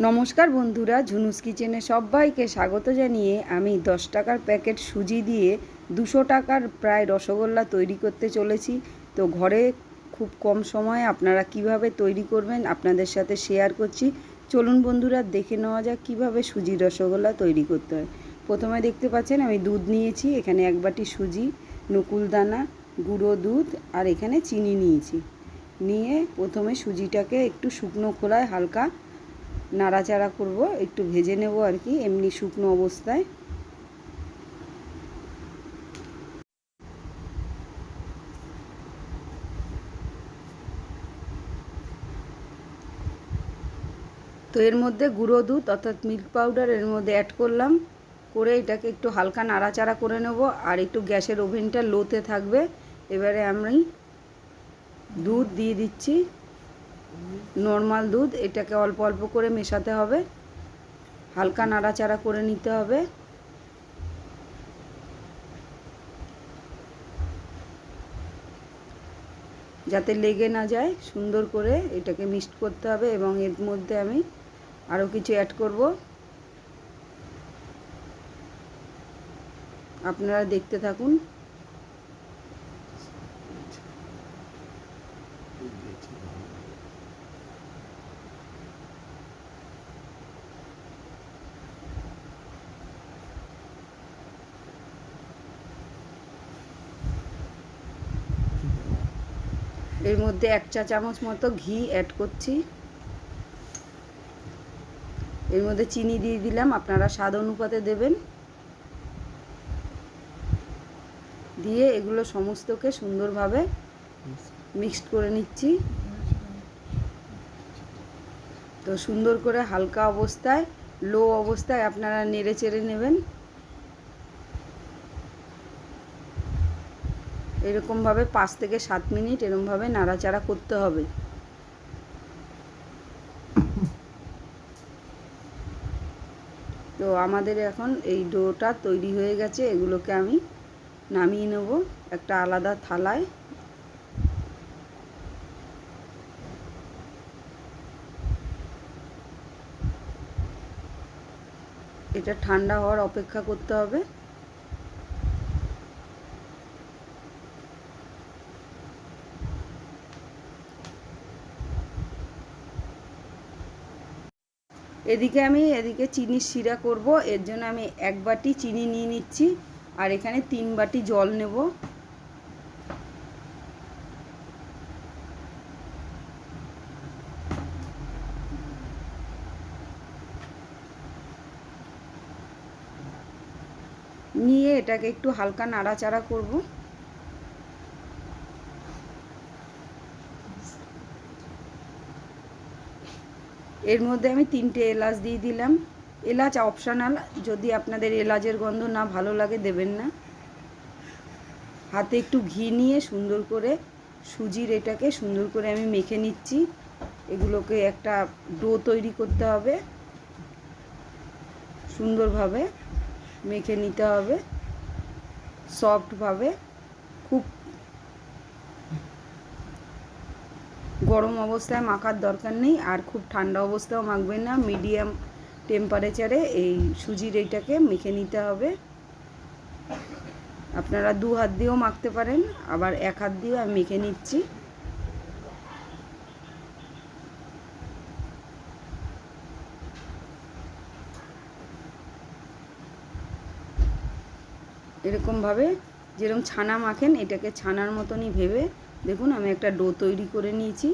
নমস্কার বন্ধুরা, ঝুনুস কিচেনে সবাইকে স্বাগত জানিয়ে আমি 10 টাকার প্যাকেট সুজি দিয়ে 200 টাকার প্রায় রসগোল্লা তৈরি করতে চলেছি। তো ঘরে খুব কম সময়ে আপনারা কিভাবে তৈরি করবেন আপনাদের সাথে শেয়ার করছি। চলুন বন্ধুরা, দেখে নেওয়া যাক কীভাবে সুজির রসগোল্লা তৈরি করতে হয়। প্রথমে দেখতে পাচ্ছেন আমি দুধ নিয়েছি, এখানে 1 বাটি সুজি, নকুলদানা, গুঁড়ো দুধ আর এখানে চিনি নিয়েছি। নিয়ে প্রথমে সুজিটাকে একটু শুকনো খোলায় হালকা নাড়াচাড়া করব, একটু ভেজে নেব আর কি, এমনি শুকনো অবস্থায়। তো এর মধ্যে গুঁড়ো দুধ অর্থাৎ মিল্ক পাউডার এর মধ্যে অ্যাড করলাম, করে এটাকে একটু হালকা নাড়াচাড়া করে নেব। আর একটু গ্যাসের ওভেনটা লোতে থাকবে। এবারে আমি দুধ দিয়ে দিচ্ছি, নর্মাল দুধ। এটাকে অল্প অল্প করে মেশাতে হবে, হালকা নাড়াচাড়া করে নিতে হবে। যাতে লেগে না যায়, সুন্দর করে এটাকে মিক্সড করতে হবে। এবং এর মধ্যে আমি আরও কিছু অ্যাড করব, আপনারা দেখতে থাকুন। এর মধ্যে 1 চা চামচ মতো ঘি অ্যাড করছি। এর মধ্যে চিনি দিয়ে দিলাম, আপনারা স্বাদ অনুপাতে দেবেন। দিয়ে এগুলো সমস্তকে সুন্দরভাবে মিক্সড করে নিচ্ছি। তো সুন্দর করে হালকা অবস্থায়, লো অবস্থায় আপনারা নেড়ে চেড়ে নেবেন। এরকমভাবে 5 থেকে 7 মিনিট এরকমভাবে নাড়াচাড়া করতে হবে। তো আমাদের এখন এই ডোটা তৈরি হয়ে গেছে। এগুলোকে আমি নামিয়ে নেব একটা আলাদা থালায়। এটা ঠান্ডা হওয়ার অপেক্ষা করতে হবে। এদিকে চিনির শিরা করব। এর জন্য আমি 1 বাটি চিনি নিয়ে নিচ্ছি, আর এখানে 3 বাটি জল নেব। নিয়ে এটাকে একটু হালকা নাড়াচাড়া করব। এর মধ্যে আমি 3টে এলাচ দিয়ে দিলাম। এলাচ অপশনাল, যদি আপনাদের এলাচের গন্ধ না ভালো লাগে দেবেন না। হাতে একটু ঘি নিয়ে সুন্দর করে সুজির এটাকে সুন্দর করে আমি মেখে নিচ্ছি। এগুলোকে একটা ডো তৈরি করতে হবে, সুন্দরভাবে মেখে নিতে হবে সফটভাবে। খুব গরম অবস্থায় মাখার দরকার নেই, আর খুব ঠান্ডা অবস্থায়ও মাখবেন না। মিডিয়াম টেম্পারেচারে এই সুজির এইটাকে মেখে নিতে হবে। আপনারা 2 হাত দিয়েও মাখতে পারেন, আবার 1 হাত দিয়েও আমি মেখে নিচ্ছি। এরকমভাবে যেরকম ছানা মাখেন, এটাকে ছানার মতনই ভেবে দেখুন আমি একটা ডো তৈরি করে নিয়েছি।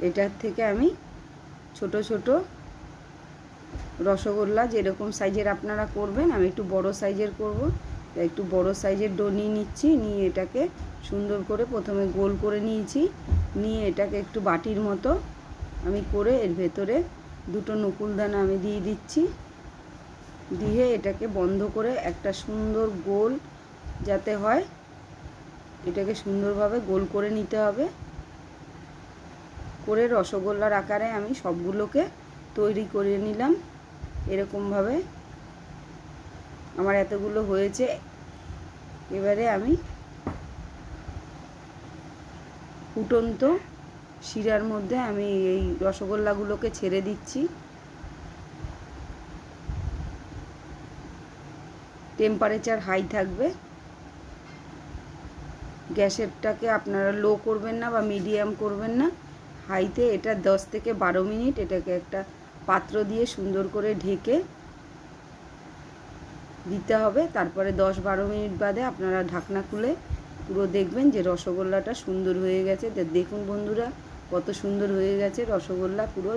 এটার থেকে আমি ছোট ছোট রসগোল্লা যেরকম সাইজের আপনারা করবেন, আমি একটু বড় সাইজের করব। একটু বড় সাইজের ডো নিয়ে নিচ্ছি। নিয়ে এটাকে সুন্দর করে প্রথমে গোল করে নিয়েছি। নিয়ে এটাকে একটু বাটির মতো আমি করে এর ভেতরে 2টো নকুলদানা আমি দিয়ে দিচ্ছি। দিয়ে এটাকে বন্ধ করে একটা সুন্দর গোল যাতে হয়, এটাকে সুন্দরভাবে গোল করে নিতে হবে। করে রসগোল্লার আকারে আমি সবগুলোকে তৈরি করে নিলাম। এরকমভাবে আমার এতগুলো হয়েছে। এবারে আমি ফুটন্ত শিরার মধ্যে আমি এই রসগোল্লাগুলোকে ছেড়ে দিচ্ছি। টেম্পারেচার হাই থাকবে, গ্যাসেরটাকে আপনারা লো করবেন না বা মিডিয়াম করবেন না, হাইতে। এটা 10 থেকে 12 মিনিট এটাকে একটা পাত্র দিয়ে সুন্দর করে ঢেকে দিতে হবে। তারপরে 10-12 মিনিট বাদে আপনারা ঢাকনা খুলে পুরো দেখবেন যে রসগোল্লাটা সুন্দর হয়ে গেছে। দেখুন বন্ধুরা, কত সুন্দর হয়ে গেছে রসগোল্লা, পুরো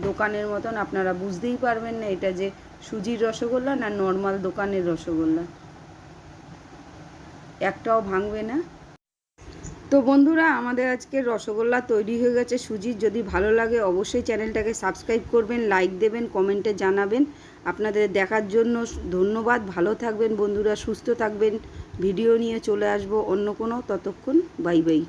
দোকানের মতন। আপনারা বুঝতেই পারবেন না এটা যে সুজির রসগোল্লা না নর্মাল দোকানের রসগোল্লা, একটাও ভাঙবে না। তো বন্ধুরা, আমাদের আজকের রসগোল্লা তৈরি হয়ে গেছে সুজির। যদি ভালো লাগে অবশ্যই চ্যানেলটাকে সাবস্ক্রাইব করবেন, লাইক দেবেন, কমেন্টে জানাবেন। আপনাদের দেখার জন্য ধন্যবাদ। ভালো থাকবেন বন্ধুরা, সুস্থ থাকবেন। ভিডিও নিয়ে চলে আসবো অন্য কোনো, ততক্ষণ বাই বাই।